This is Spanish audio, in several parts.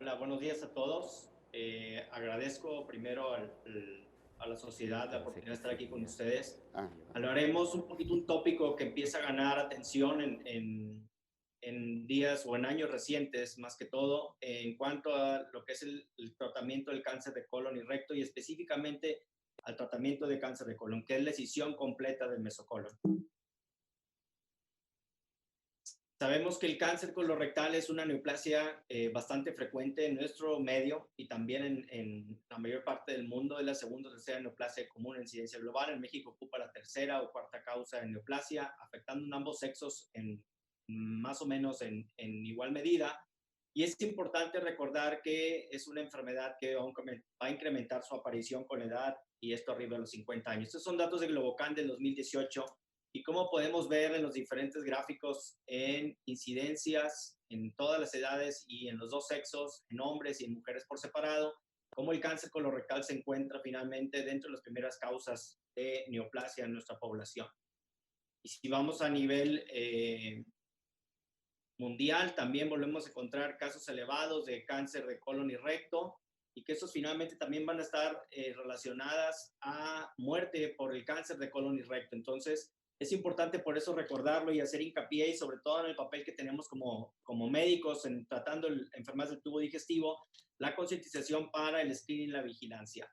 Hola, buenos días a todos. Agradezco primero a la sociedad la Pensé oportunidad de que estar aquí con seguía. ustedes. Ya va. Hablaremos un poquito un tópico que empieza a ganar atención en días o en años recientes, más que todo, en cuanto a lo que es el tratamiento del cáncer de colon y recto y específicamente al tratamiento de cáncer de colon, que es la escisión completa del mesocolon. Sabemos que el cáncer colorectal es una neoplasia bastante frecuente en nuestro medio y también en la mayor parte del mundo. Es la segunda o tercera neoplasia común en incidencia global. En México ocupa la tercera o cuarta causa de neoplasia, afectando en ambos sexos en más o menos en igual medida. Y es importante recordar que es una enfermedad que va a incrementar su aparición con la edad y esto arriba de los 50 años. Estos son datos de Globocan del 2018 y como podemos ver en los diferentes gráficos en incidencias en todas las edades y en los dos sexos, en hombres y en mujeres por separado, cómo el cáncer colorectal se encuentra finalmente dentro de las primeras causas de neoplasia en nuestra población. Y si vamos a nivel mundial, también volvemos a encontrar casos elevados de cáncer de colon y recto, y que estos finalmente también van a estar relacionadas a muerte por el cáncer de colon y recto. Entonces, es importante por eso recordarlo y hacer hincapié, y sobre todo en el papel que tenemos como médicos en tratando enfermedades del tubo digestivo, la concientización para el screening y la vigilancia.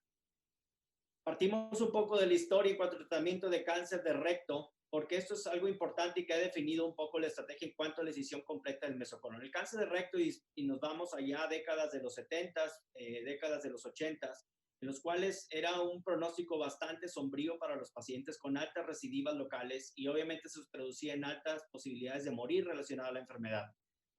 Partimos un poco de la historia en cuanto al tratamiento de cáncer de recto, porque esto es algo importante y que ha definido un poco la estrategia en cuanto a la decisión completa del mesocolon. El cáncer de recto, y nos vamos allá a décadas de los 70, décadas de los 80, en los cuales era un pronóstico bastante sombrío para los pacientes con altas recidivas locales y obviamente se traducía en altas posibilidades de morir relacionadas a la enfermedad.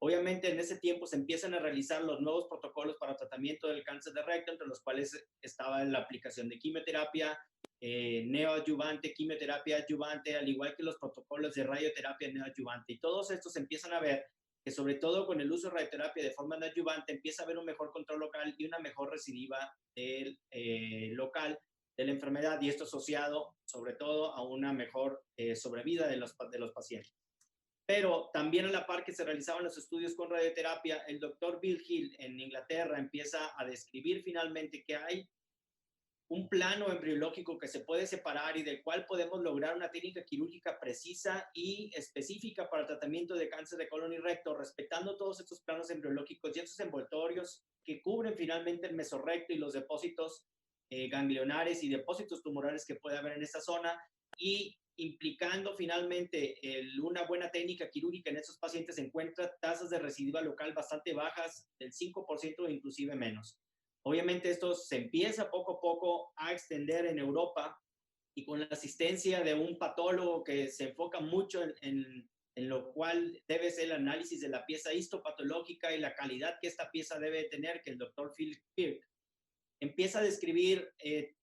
Obviamente en ese tiempo se empiezan a realizar los nuevos protocolos para tratamiento del cáncer de recto, entre los cuales estaba la aplicación de quimioterapia, neoadyuvante, quimioterapia adyuvante, al igual que los protocolos de radioterapia neoadyuvante. Y todos estos empiezan a ver que sobre todo con el uso de radioterapia de forma neoadyuvante empieza a haber un mejor control local y una mejor recidiva del, local de la enfermedad, y esto asociado sobre todo a una mejor sobrevida de los pacientes. Pero también a la par que se realizaban los estudios con radioterapia, el doctor Bill Hill en Inglaterra empieza a describir finalmente que hay un plano embriológico que se puede separar y del cual podemos lograr una técnica quirúrgica precisa y específica para el tratamiento de cáncer de colon y recto, respetando todos estos planos embriológicos y estos envoltorios que cubren finalmente el mesorrecto y los depósitos ganglionares y depósitos tumorales que puede haber en esta zona, y implicando finalmente una buena técnica quirúrgica en estos pacientes se encuentra tasas de recidiva local bastante bajas, del 5% o inclusive menos. Obviamente esto se empieza poco a poco a extender en Europa y con la asistencia de un patólogo que se enfoca mucho en lo cual debe ser el análisis de la pieza histopatológica y la calidad que esta pieza debe tener, que el doctor Phil Kirk empieza a describir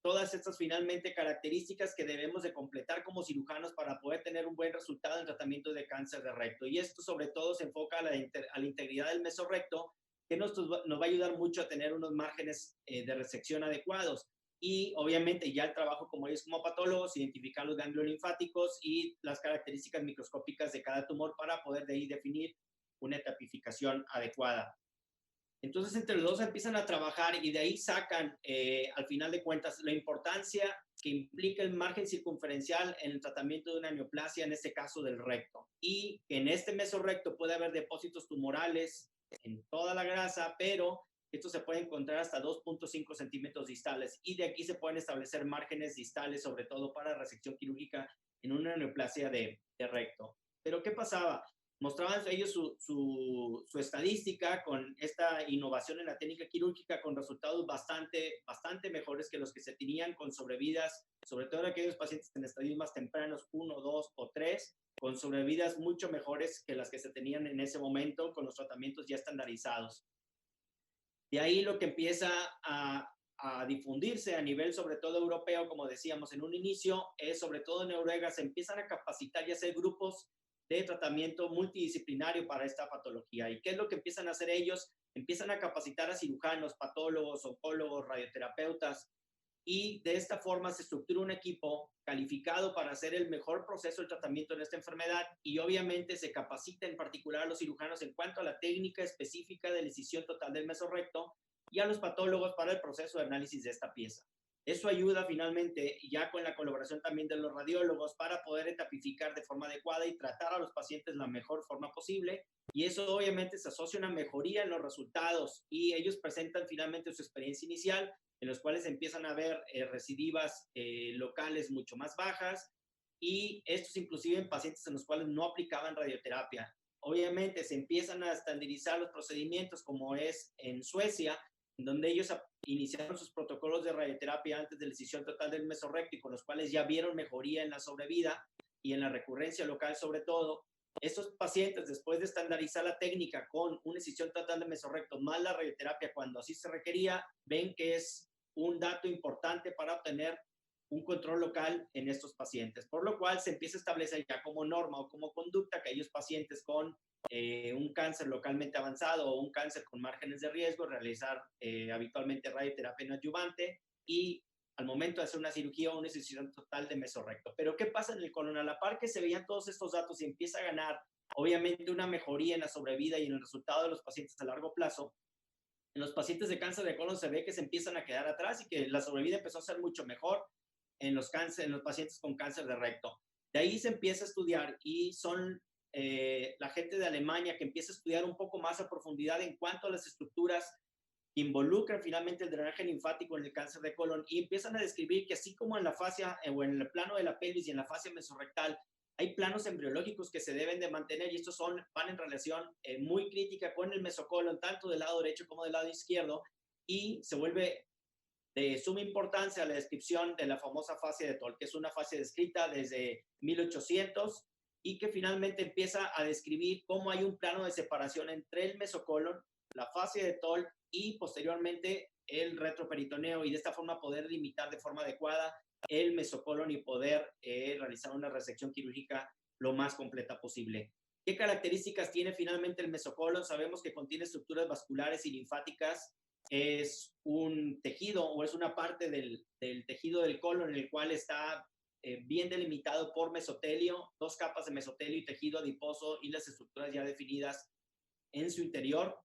todas estas finalmente características que debemos de completar como cirujanos para poder tener un buen resultado en el tratamiento de cáncer de recto. Y esto sobre todo se enfoca a la integridad del mesorrecto, que nos va a ayudar mucho a tener unos márgenes de resección adecuados. Y obviamente ya el trabajo como ellos como patólogos, identificar los ganglios linfáticos y las características microscópicas de cada tumor para poder de ahí definir una etapificación adecuada. Entonces, entre los dos empiezan a trabajar y de ahí sacan, al final de cuentas, la importancia que implica el margen circunferencial en el tratamiento de una neoplasia, en este caso del recto. Y en este mesorrecto puede haber depósitos tumorales en toda la grasa, pero esto se puede encontrar hasta 2.5 centímetros distales. Y de aquí se pueden establecer márgenes distales, sobre todo para resección quirúrgica en una neoplasia de recto. Pero, ¿qué pasaba? Mostraban ellos su estadística con esta innovación en la técnica quirúrgica con resultados bastante mejores que los que se tenían con sobrevidas, sobre todo en aquellos pacientes en estadios más tempranos, 1, 2 o 3, con sobrevidas mucho mejores que las que se tenían en ese momento con los tratamientos ya estandarizados. De ahí lo que empieza a difundirse a nivel sobre todo europeo, como decíamos en un inicio, es sobre todo en Noruega, se empiezan a capacitar y hacer grupos de tratamiento multidisciplinario para esta patología. ¿Y qué es lo que empiezan a hacer ellos? Empiezan a capacitar a cirujanos, patólogos, oncólogos, radioterapeutas, y de esta forma se estructura un equipo calificado para hacer el mejor proceso de tratamiento en esta enfermedad y obviamente se capacita en particular a los cirujanos en cuanto a la técnica específica de la incisión total del mesorrecto y a los patólogos para el proceso de análisis de esta pieza. Eso ayuda finalmente, ya con la colaboración también de los radiólogos, para poder etapificar de forma adecuada y tratar a los pacientes de la mejor forma posible. Y eso obviamente se asocia a una mejoría en los resultados y ellos presentan finalmente su experiencia inicial, en los cuales empiezan a ver recidivas locales mucho más bajas y estos inclusive en pacientes en los cuales no aplicaban radioterapia. Obviamente se empiezan a estandarizar los procedimientos como es en Suecia, en donde ellos iniciaron sus protocolos de radioterapia antes de la decisión total del mesorrecto y con los cuales ya vieron mejoría en la sobrevida y en la recurrencia local sobre todo. Estos pacientes, después de estandarizar la técnica con una decisión total del mesorrecto más la radioterapia cuando así se requería, ven que es un dato importante para obtener un control local en estos pacientes, por lo cual se empieza a establecer ya como norma o como conducta que aquellos pacientes con un cáncer localmente avanzado o un cáncer con márgenes de riesgo, realizar habitualmente radioterapia no adyuvante y al momento de hacer una cirugía o una decisión total de mesorrecto. Pero ¿qué pasa en el colon? A la par que se veían todos estos datos y empieza a ganar, obviamente, una mejoría en la sobrevida y en el resultado de los pacientes a largo plazo, en los pacientes de cáncer de colon se ve que se empiezan a quedar atrás y que la sobrevida empezó a ser mucho mejor en los pacientes con cáncer de recto. De ahí se empieza a estudiar y son la gente de Alemania que empieza a estudiar un poco más a profundidad en cuanto a las estructuras que involucran finalmente el drenaje linfático en el cáncer de colon y empiezan a describir que así como en la fascia o en el plano de la pelvis y en la fascia mesorrectal hay planos embriológicos que se deben de mantener y estos van en relación muy crítica con el mesocolon, tanto del lado derecho como del lado izquierdo, y se vuelve de suma importancia la descripción de la famosa fascia de Toll, que es una fascia descrita desde 1800 y que finalmente empieza a describir cómo hay un plano de separación entre el mesocolon, la fascia de Toll y posteriormente el retroperitoneo y de esta forma poder limitar de forma adecuada el mesocolon y poder realizar una resección quirúrgica lo más completa posible. ¿Qué características tiene finalmente el mesocolon? Sabemos que contiene estructuras vasculares y linfáticas, es un tejido o es una parte del tejido del colon en el cual está bien delimitado por mesotelio, dos capas de mesotelio y tejido adiposo y las estructuras ya definidas en su interior,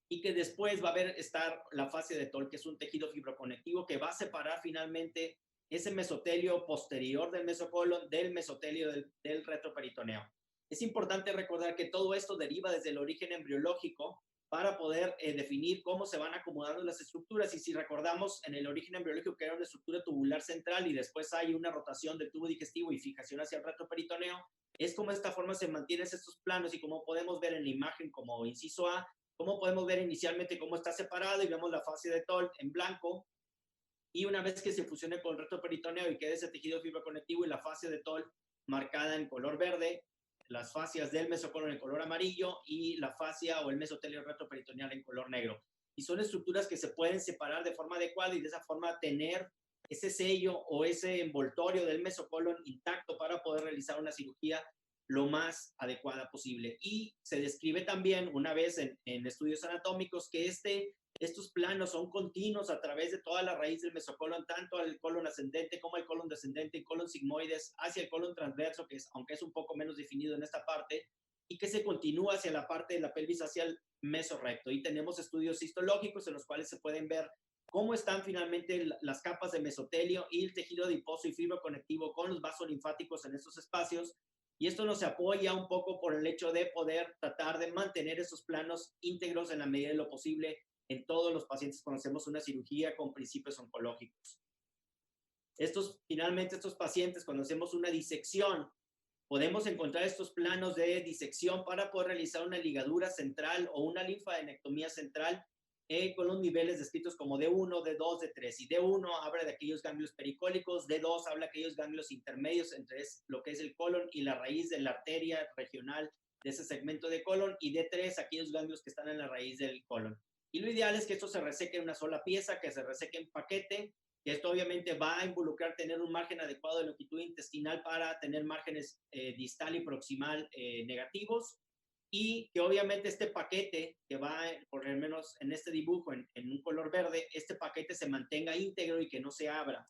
y que después va a estar la fascia de Toll, que es un tejido fibroconectivo que va a separar finalmente ese mesotelio posterior del mesocolon del mesotelio del retroperitoneo. Es importante recordar que todo esto deriva desde el origen embriológico para poder definir cómo se van acomodando las estructuras. Y si recordamos, en el origen embriológico que era una estructura tubular central y después hay una rotación del tubo digestivo y fijación hacia el retroperitoneo, es como de esta forma se mantienen estos planos y como podemos ver en la imagen como inciso A, como podemos ver inicialmente cómo está separado y vemos la fascia de Toll en blanco y una vez que se fusione con el retroperitoneo y quede ese tejido fibroconectivo y la fascia de Toll marcada en color verde, las fascias del mesocolon en color amarillo y la fascia o el mesotelio retroperitoneal en color negro. Y son estructuras que se pueden separar de forma adecuada y de esa forma tener ese sello o ese envoltorio del mesocolon intacto para poder realizar una cirugía lo más adecuada posible. Y se describe también una vez en estudios anatómicos que estos planos son continuos a través de toda la raíz del mesocolon, tanto al colon ascendente como al colon descendente, y colon sigmoides hacia el colon transverso, que es, aunque es un poco menos definido en esta parte, y que se continúa hacia la parte de la pelvis, hacia el mesorrecto. Y tenemos estudios histológicos en los cuales se pueden ver cómo están finalmente las capas de mesotelio y el tejido adiposo y fibroconectivo con los vasos linfáticos en estos espacios. Y esto nos apoya un poco por el hecho de poder tratar de mantener esos planos íntegros en la medida de lo posible en todos los pacientes cuando hacemos una cirugía con principios oncológicos. Finalmente, estos pacientes, cuando hacemos una disección, podemos encontrar estos planos de disección para poder realizar una ligadura central o una linfadenectomía central con los niveles descritos como D1, D2, D3. Y D1 habla de aquellos ganglios pericólicos, D2 habla de aquellos ganglios intermedios entre lo que es el colon y la raíz de la arteria regional de ese segmento de colon, y D3 aquellos ganglios que están en la raíz del colon. Y lo ideal es que esto se reseque en una sola pieza, que se reseque en paquete, que esto obviamente va a involucrar tener un margen adecuado de longitud intestinal para tener márgenes distal y proximal negativos, y que obviamente este paquete que va, por lo menos en este dibujo, en un color verde, este paquete se mantenga íntegro y que no se abra.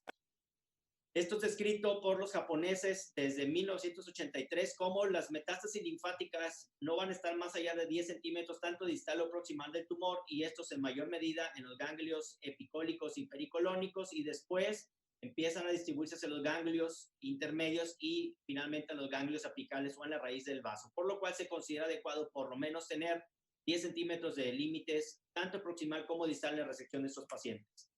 Esto es descrito por los japoneses desde 1983 como las metástasis linfáticas no van a estar más allá de 10 centímetros tanto distal o proximal del tumor, y estos en mayor medida en los ganglios epicólicos y pericolónicos, y después empiezan a distribuirse hacia los ganglios intermedios y finalmente a los ganglios apicales o en la raíz del vaso, por lo cual se considera adecuado por lo menos tener 10 centímetros de límites tanto proximal como distal en la resección de estos pacientes.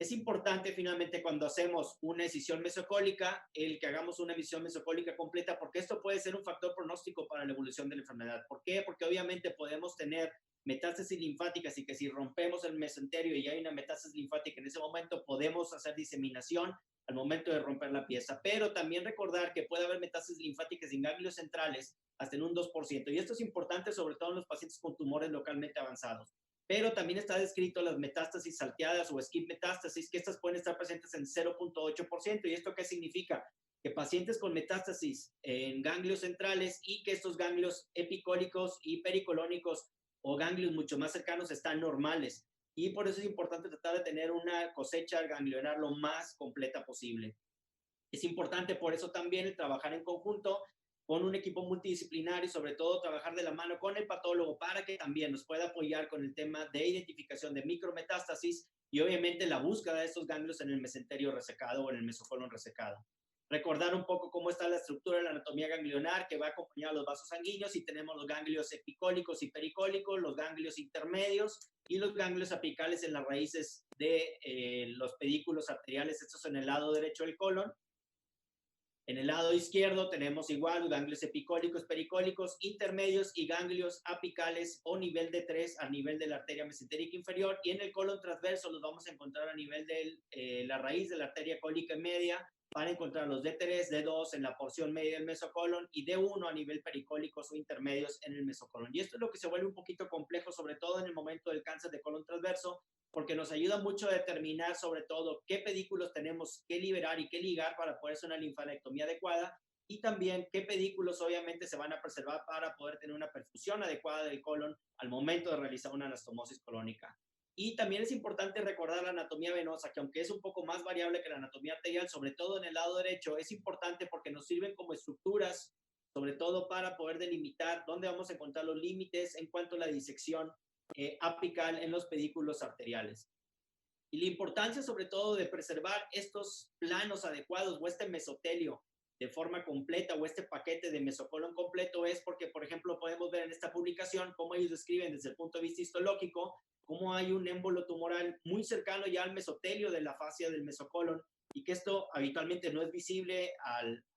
Es importante finalmente cuando hacemos una escisión mesocólica, el que hagamos una visión mesocólica completa, porque esto puede ser un factor pronóstico para la evolución de la enfermedad. ¿Por qué? Porque obviamente podemos tener metástasis linfáticas y que si rompemos el mesenterio y hay una metástasis linfática en ese momento, podemos hacer diseminación al momento de romper la pieza. Pero también recordar que puede haber metástasis linfáticas en ganglios centrales hasta en un 2%. Y esto es importante sobre todo en los pacientes con tumores localmente avanzados. Pero también está descrito las metástasis salteadas o skip metástasis, que estas pueden estar presentes en 0.8%. ¿Y esto qué significa? Que pacientes con metástasis en ganglios centrales y que estos ganglios epicólicos y pericolónicos o ganglios mucho más cercanos están normales. Y por eso es importante tratar de tener una cosecha ganglionar lo más completa posible. Es importante por eso también el trabajar en conjunto con un equipo multidisciplinario y sobre todo trabajar de la mano con el patólogo para que también nos pueda apoyar con el tema de identificación de micrometástasis y obviamente la búsqueda de estos ganglios en el mesenterio resecado o en el mesocolon resecado. Recordar un poco cómo está la estructura de la anatomía ganglionar que va acompañada a los vasos sanguíneos, y tenemos los ganglios epicólicos y pericólicos, los ganglios intermedios y los ganglios apicales en las raíces de los pedículos arteriales, estos en el lado derecho del colon. En el lado izquierdo tenemos igual ganglios epicólicos, pericólicos, intermedios y ganglios apicales o nivel de 3 a nivel de la arteria mesentérica inferior. Y en el colon transverso los vamos a encontrar a nivel de la raíz de la arteria cólica media, para encontrar los D3, D2 en la porción media del mesocolon y D1 a nivel pericólicos o intermedios en el mesocolon. Y esto es lo que se vuelve un poquito complejo, sobre todo en el momento del cáncer de colon transverso, porque nos ayuda mucho a determinar sobre todo qué pedículos tenemos que liberar y qué ligar para poder hacer una linfadenectomía adecuada, y también qué pedículos obviamente se van a preservar para poder tener una perfusión adecuada del colon al momento de realizar una anastomosis colónica. Y también es importante recordar la anatomía venosa, que aunque es un poco más variable que la anatomía arterial, sobre todo en el lado derecho, es importante porque nos sirven como estructuras, sobre todo para poder delimitar dónde vamos a encontrar los límites en cuanto a la disección apical en los pedículos arteriales. Y la importancia sobre todo de preservar estos planos adecuados o este mesotelio de forma completa o este paquete de mesocolon completo es porque, por ejemplo, podemos ver en esta publicación cómo ellos describen desde el punto de vista histológico cómo hay un émbolo tumoral muy cercano ya al mesotelio de la fascia del mesocolon, y que esto habitualmente no es visible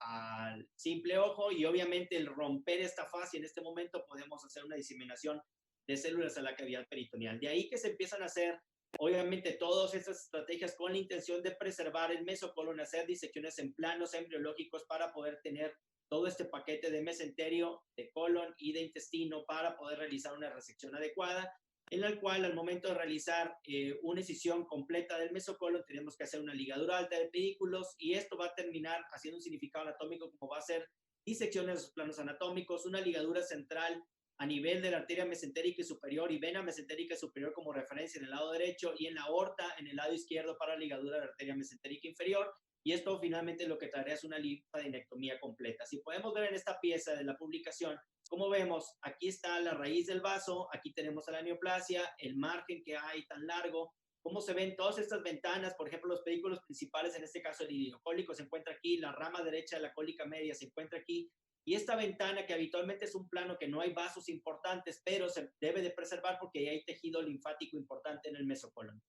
al simple ojo, y obviamente el romper esta fascia en este momento podemos hacer una diseminación de células a la cavidad peritoneal. De ahí que se empiezan a hacer obviamente todas estas estrategias con la intención de preservar el mesocolon, hacer disecciones en planos embriológicos para poder tener todo este paquete de mesenterio, de colon y de intestino para poder realizar una resección adecuada, en la cual al momento de realizar una escisión completa del mesocolon tenemos que hacer una ligadura alta de pedículos, y esto va a terminar haciendo un significado anatómico como va a ser disecciones de los planos anatómicos, una ligadura central a nivel de la arteria mesentérica superior y vena mesentérica superior como referencia en el lado derecho, y en la aorta en el lado izquierdo para ligadura de la arteria mesentérica inferior, y esto finalmente lo que traería es una linfadenectomía completa. Si podemos ver en esta pieza de la publicación, como vemos, aquí está la raíz del vaso, aquí tenemos la neoplasia, el margen que hay tan largo, cómo se ven todas estas ventanas, por ejemplo, los pedículos principales, en este caso el iliocólico se encuentra aquí, la rama derecha de la cólica media se encuentra aquí, y esta ventana que habitualmente es un plano que no hay vasos importantes, pero se debe de preservar porque hay tejido linfático importante en el mesocolon.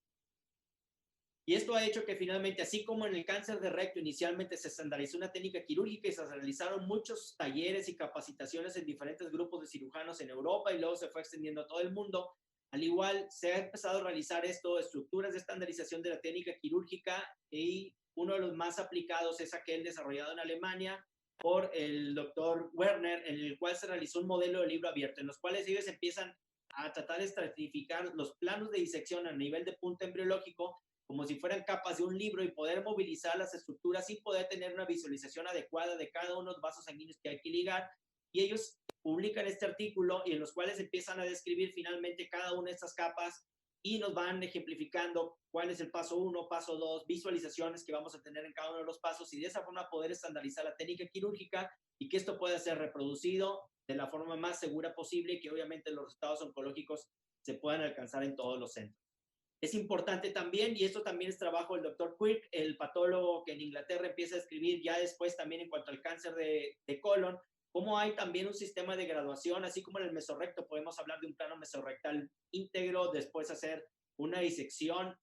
Y esto ha hecho que finalmente, así como en el cáncer de recto inicialmente se estandarizó una técnica quirúrgica y se realizaron muchos talleres y capacitaciones en diferentes grupos de cirujanos en Europa y luego se fue extendiendo a todo el mundo, al igual se ha empezado a realizar esto, estructuras de estandarización de la técnica quirúrgica, y uno de los más aplicados es aquel desarrollado en Alemania por el doctor Werner, en el cual se realizó un modelo de libro abierto, en los cuales ellos empiezan a tratar de estratificar los planos de disección a nivel de punto embriológico como si fueran capas de un libro, y poder movilizar las estructuras y poder tener una visualización adecuada de cada uno de los vasos sanguíneos que hay que ligar, y ellos publican este artículo y en los cuales empiezan a describir finalmente cada una de estas capas y nos van ejemplificando cuál es el paso 1, paso 2, visualizaciones que vamos a tener en cada uno de los pasos y de esa forma poder estandarizar la técnica quirúrgica y que esto pueda ser reproducido de la forma más segura posible y que obviamente los resultados oncológicos se puedan alcanzar en todos los centros. Es importante también, y esto también es trabajo del doctor Quirk, el patólogo que en Inglaterra empieza a escribir ya después también en cuanto al cáncer de colon, cómo hay también un sistema de graduación, así como en el mesorrecto podemos hablar de un plano mesorrectal íntegro, después hacer una disección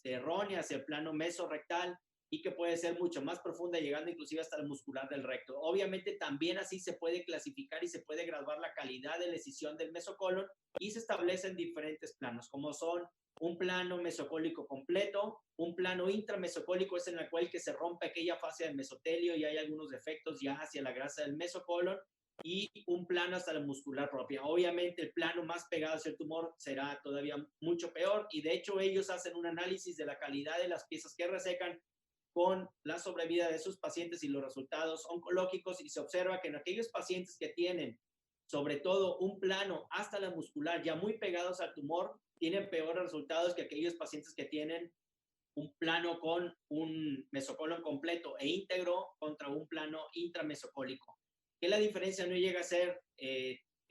errónea hacia el plano mesorrectal y que puede ser mucho más profunda, llegando inclusive hasta el muscular del recto. Obviamente también así se puede clasificar y se puede graduar la calidad de la escisión del mesocolon y se establecen diferentes planos, como son un plano mesocólico completo, un plano intramesocólico es en el cual que se rompe aquella fase del mesotelio y hay algunos defectos ya hacia la grasa del mesocolon, y un plano hasta la muscular propia. Obviamente el plano más pegado hacia el tumor será todavía mucho peor y de hecho ellos hacen un análisis de la calidad de las piezas que resecan con la sobrevida de sus pacientes y los resultados oncológicos y se observa que en aquellos pacientes que tienen sobre todo un plano hasta la muscular ya muy pegados al tumor, tienen peores resultados que aquellos pacientes que tienen un plano con un mesocolon completo e íntegro contra un plano intramesocólico. Que la diferencia no llega a ser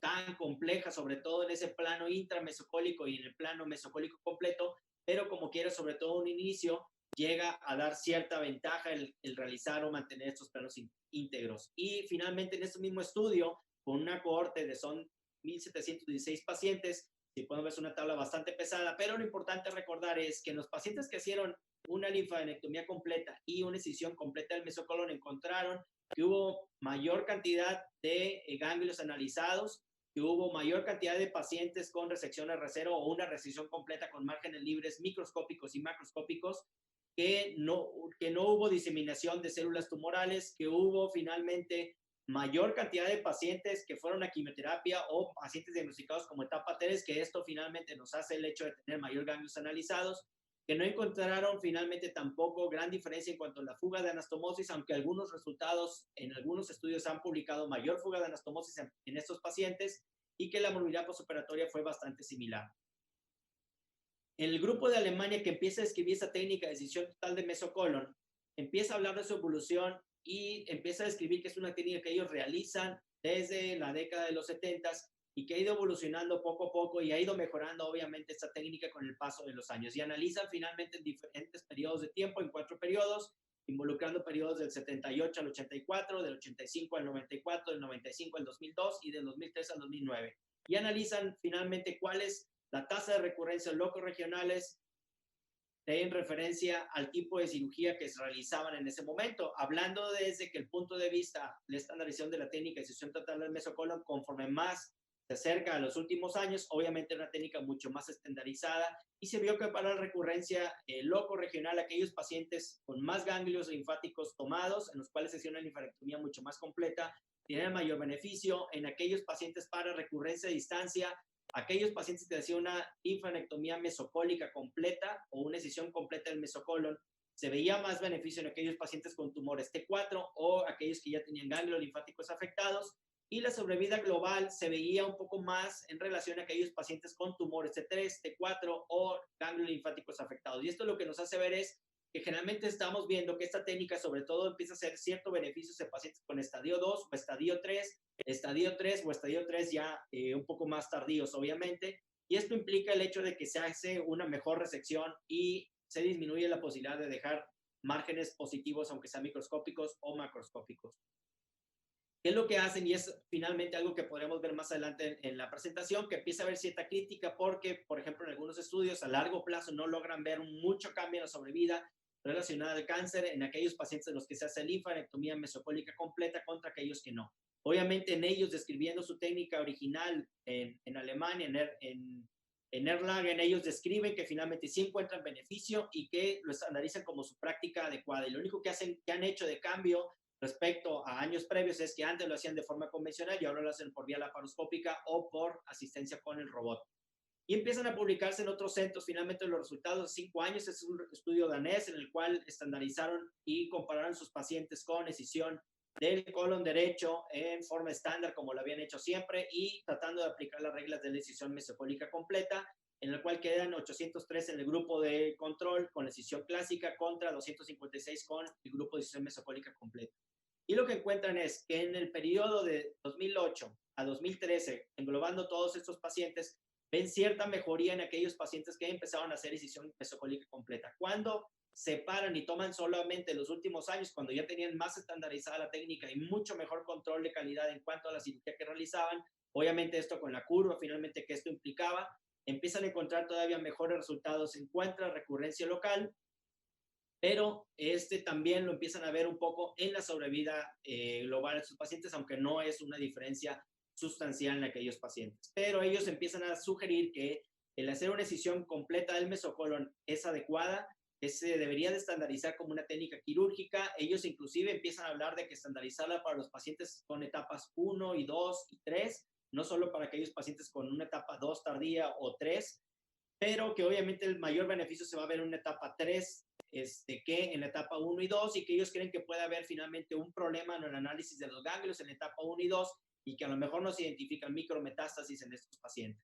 tan compleja, sobre todo en ese plano intramesocólico y en el plano mesocólico completo, pero como quiera, sobre todo un inicio, llega a dar cierta ventaja el realizar o mantener estos planos íntegros. Y finalmente en este mismo estudio, con una cohorte de son 1.716 pacientes, si podemos ver es una tabla bastante pesada, pero lo importante recordar es que en los pacientes que hicieron una linfadenectomía completa y una excisión completa del mesocolon encontraron que hubo mayor cantidad de ganglios analizados, que hubo mayor cantidad de pacientes con resección R0 o una resección completa con márgenes libres microscópicos y macroscópicos, que no hubo diseminación de células tumorales, que hubo finalmente mayor cantidad de pacientes que fueron a quimioterapia o pacientes diagnosticados como etapa 3, que esto finalmente nos hace el hecho de tener mayor ganglios analizados, que no encontraron finalmente tampoco gran diferencia en cuanto a la fuga de anastomosis, aunque algunos resultados en algunos estudios han publicado mayor fuga de anastomosis en estos pacientes y que la morbilidad postoperatoria fue bastante similar. El grupo de Alemania que empieza a describir esa técnica de decisión total de mesocolon, empieza a hablar de su evolución y empieza a describir que es una técnica que ellos realizan desde la década de los 70 y que ha ido evolucionando poco a poco y ha ido mejorando obviamente esta técnica con el paso de los años. Y analizan finalmente en diferentes periodos de tiempo, en 4 periodos, involucrando periodos del 78 al 84, del 85 al 94, del 95 al 2002 y del 2003 al 2009. Y analizan finalmente cuál es la tasa de recurrencia locos regionales en referencia al tipo de cirugía que se realizaban en ese momento, hablando desde que el punto de vista de estandarización de la técnica de decisión total del mesocolon, conforme más se acerca a los últimos años, obviamente una técnica mucho más estandarizada y se vio que para la recurrencia loco regional, aquellos pacientes con más ganglios linfáticos tomados, en los cuales se hacía una linfadenectomía mucho más completa, tienen mayor beneficio. En aquellos pacientes para recurrencia de distancia, aquellos pacientes que hacían una linfadenectomía mesocólica completa o una excisión completa del mesocolon, se veía más beneficio en aquellos pacientes con tumores T4 o aquellos que ya tenían ganglios linfáticos afectados, y la sobrevida global se veía un poco más en relación a aquellos pacientes con tumores T3, T4 o ganglios linfáticos afectados. Y esto lo que nos hace ver es que generalmente estamos viendo que esta técnica sobre todo empieza a hacer cierto beneficio en pacientes con estadio 2 o estadio 3 o estadio 3 ya un poco más tardíos, obviamente. Y esto implica el hecho de que se hace una mejor resección y se disminuye la posibilidad de dejar márgenes positivos, aunque sean microscópicos o macroscópicos. ¿Qué es lo que hacen? Y es finalmente algo que podremos ver más adelante en la presentación, que empieza a haber cierta crítica porque, por ejemplo, en algunos estudios a largo plazo no logran ver mucho cambio en la sobrevida relacionada al cáncer en aquellos pacientes en los que se hace linfadenectomía mesocólica completa contra aquellos que no. Obviamente en ellos, describiendo su técnica original en Alemania, en Erlangen, ellos describen que finalmente sí encuentran beneficio y que lo estandarizan como su práctica adecuada. Y lo único que han hecho de cambio respecto a años previos es que antes lo hacían de forma convencional y ahora lo hacen por vía laparoscópica o por asistencia con el robot. Y empiezan a publicarse en otros centros finalmente los resultados de 5 años. Es un estudio danés en el cual estandarizaron y compararon sus pacientes con excisión del colon derecho en forma estándar como lo habían hecho siempre y tratando de aplicar las reglas de la decisión mesocólica completa, en el cual quedan 803 en el grupo de control con la decisión clásica contra 256 con el grupo de decisión mesocólica completa. Y lo que encuentran es que en el periodo de 2008 a 2013, englobando todos estos pacientes, ven cierta mejoría en aquellos pacientes que empezaron a hacer decisión mesocólica completa. Cuando se paran y toman solamente los últimos años, cuando ya tenían más estandarizada la técnica y mucho mejor control de calidad en cuanto a la cirugía que realizaban, obviamente esto con la curva finalmente que esto implicaba, empiezan a encontrar todavía mejores resultados en cuanto a recurrencia local, pero también lo empiezan a ver un poco en la sobrevida global de sus pacientes, aunque no es una diferencia sustancial en aquellos pacientes. Pero ellos empiezan a sugerir que el hacer una decisión completa del mesocolon es adecuada, que se debería de estandarizar como una técnica quirúrgica. Ellos inclusive empiezan a hablar de que estandarizarla para los pacientes con etapas 1 y 2 y 3, no solo para aquellos pacientes con una etapa 2 tardía o 3, pero que obviamente el mayor beneficio se va a ver en una etapa 3 que en la etapa 1 y 2, y que ellos creen que puede haber finalmente un problema en el análisis de los ganglios en la etapa 1 y 2 y que a lo mejor no se identifican micrometástasis en estos pacientes.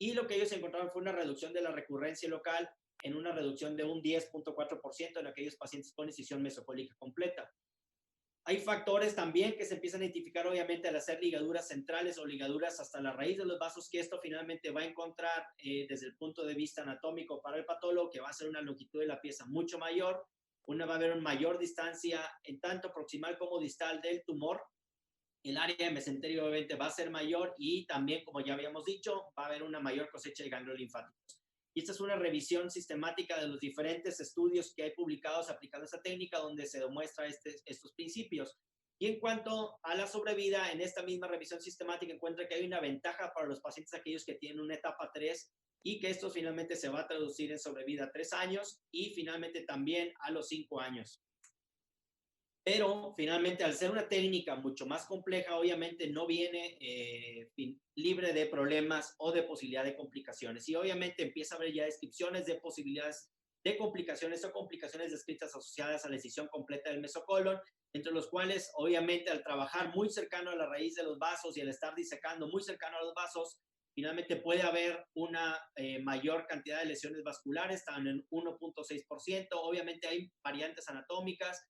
Y lo que ellos encontraron fue una reducción de la recurrencia local en una reducción de un 10.4% en aquellos pacientes con incisión mesocólica completa. Hay factores también que se empiezan a identificar, obviamente, al hacer ligaduras centrales o ligaduras hasta la raíz de los vasos, que esto finalmente va a encontrar desde el punto de vista anatómico para el patólogo, que va a ser una longitud de la pieza mucho mayor, va a haber una mayor distancia en tanto proximal como distal del tumor, el área de mesenterio obviamente va a ser mayor y también, como ya habíamos dicho, va a haber una mayor cosecha de ganglios linfáticos. Y esta es una revisión sistemática de los diferentes estudios que hay publicados aplicando esta técnica donde se demuestra estos principios. Y en cuanto a la sobrevida, en esta misma revisión sistemática encuentra que hay una ventaja para los pacientes aquellos que tienen una etapa 3 y que esto finalmente se va a traducir en sobrevida a 3 años y finalmente también a los 5 años. Pero finalmente, al ser una técnica mucho más compleja, obviamente no viene libre de problemas o de posibilidad de complicaciones. Y obviamente empieza a haber ya descripciones de posibilidades de complicaciones o complicaciones descritas asociadas a la decisión completa del mesocolon, entre los cuales, obviamente, al trabajar muy cercano a la raíz de los vasos y al estar disecando muy cercano a los vasos, finalmente puede haber una mayor cantidad de lesiones vasculares, están en 1.6%. Obviamente hay variantes anatómicas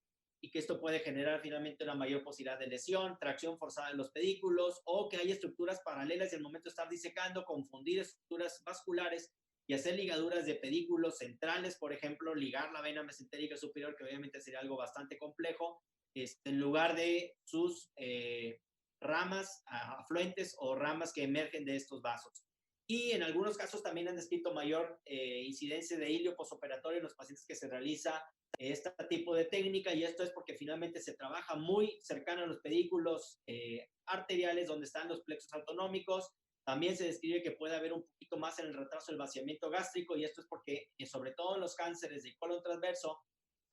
y que esto puede generar finalmente una mayor posibilidad de lesión, tracción forzada en los pedículos o que haya estructuras paralelas y al momento de estar disecando, confundir estructuras vasculares y hacer ligaduras de pedículos centrales, por ejemplo, ligar la vena mesentérica superior, que obviamente sería algo bastante complejo, en lugar de sus ramas afluentes o ramas que emergen de estos vasos. Y en algunos casos también han descrito mayor incidencia de hilio posoperatorio en los pacientes que se realiza este tipo de técnica, y esto es porque finalmente se trabaja muy cercano a los pedículos arteriales donde están los plexos autonómicos. También se describe que puede haber un poquito más en el retraso del vaciamiento gástrico, y esto es porque sobre todo en los cánceres de colon transverso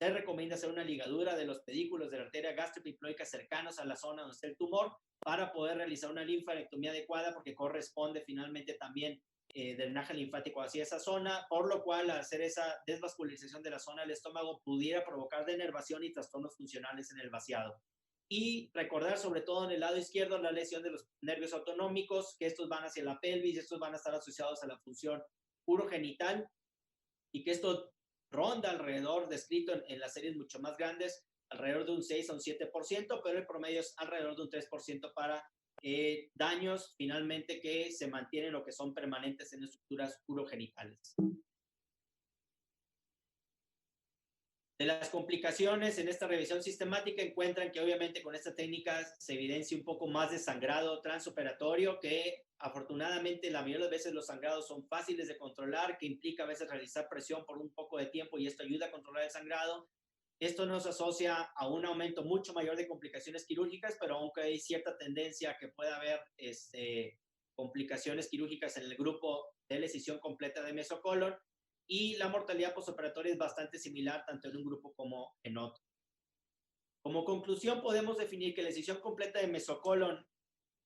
se recomienda hacer una ligadura de los pedículos de la arteria gástrico-epiploica cercanos a la zona donde está el tumor para poder realizar una linfadenectomía adecuada, porque corresponde finalmente también drenaje linfático hacia esa zona, por lo cual al hacer esa desvascularización de la zona del estómago pudiera provocar denervación y trastornos funcionales en el vaciado. Y recordar sobre todo en el lado izquierdo la lesión de los nervios autonómicos, que estos van hacia la pelvis, estos van a estar asociados a la función urogenital y que esto ronda alrededor, descrito en las series mucho más grandes, alrededor de un 6 a un 7%, pero el promedio es alrededor de un 3% para daños finalmente que se mantienen o que son permanentes en estructuras urogenitales. De las complicaciones en esta revisión sistemática encuentran que obviamente con esta técnica se evidencia un poco más de sangrado transoperatorio, que afortunadamente la mayoría de las veces los sangrados son fáciles de controlar, que implica a veces realizar presión por un poco de tiempo y esto ayuda a controlar el sangrado. Esto no se asocia a un aumento mucho mayor de complicaciones quirúrgicas, pero aunque hay cierta tendencia a que pueda haber complicaciones quirúrgicas en el grupo de decisión completa de mesocolon, y la mortalidad postoperatoria es bastante similar tanto en un grupo como en otro. Como conclusión, podemos definir que la decisión completa de mesocolon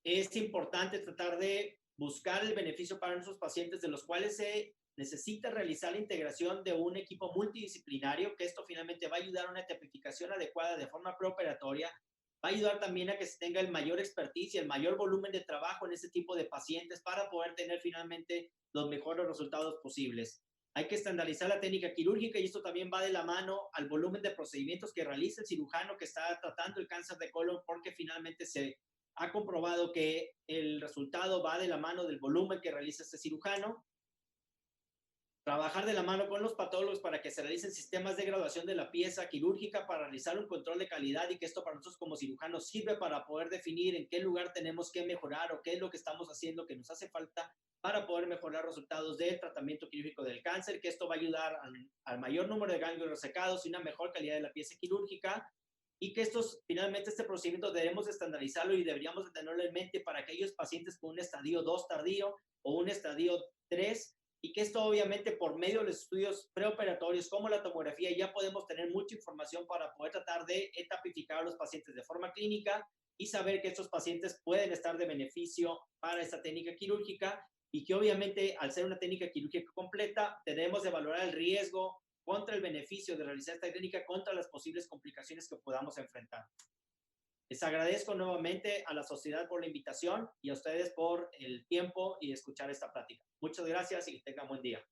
es importante tratar de buscar el beneficio para nuestros pacientes, de los cuales se necesita realizar la integración de un equipo multidisciplinario, que esto finalmente va a ayudar a una tipificación adecuada de forma preoperatoria va a ayudar también a que se tenga el mayor expertise y el mayor volumen de trabajo en este tipo de pacientes para poder tener finalmente los mejores resultados posibles. Hay que estandarizar la técnica quirúrgica y esto también va de la mano al volumen de procedimientos que realiza el cirujano que está tratando el cáncer de colon, porque finalmente se ha comprobado que el resultado va de la mano del volumen que realiza este cirujano. Trabajar de la mano con los patólogos para que se realicen sistemas de graduación de la pieza quirúrgica para realizar un control de calidad y que esto para nosotros como cirujanos sirve para poder definir en qué lugar tenemos que mejorar o qué es lo que estamos haciendo que nos hace falta para poder mejorar resultados del tratamiento quirúrgico del cáncer, que esto va a ayudar al mayor número de ganglios resecados y una mejor calidad de la pieza quirúrgica, y que finalmente este procedimiento debemos estandarizarlo y deberíamos de tenerlo en mente para aquellos pacientes con un estadio 2 tardío o un estadio 3, y que esto obviamente por medio de los estudios preoperatorios como la tomografía ya podemos tener mucha información para poder tratar de etapificar a los pacientes de forma clínica y saber que estos pacientes pueden estar de beneficio para esta técnica quirúrgica, y que obviamente al ser una técnica quirúrgica completa debemos de valorar el riesgo contra el beneficio de realizar esta técnica contra las posibles complicaciones que podamos enfrentar. Les agradezco nuevamente a la sociedad por la invitación y a ustedes por el tiempo y escuchar esta plática. Muchas gracias y que tengan buen día.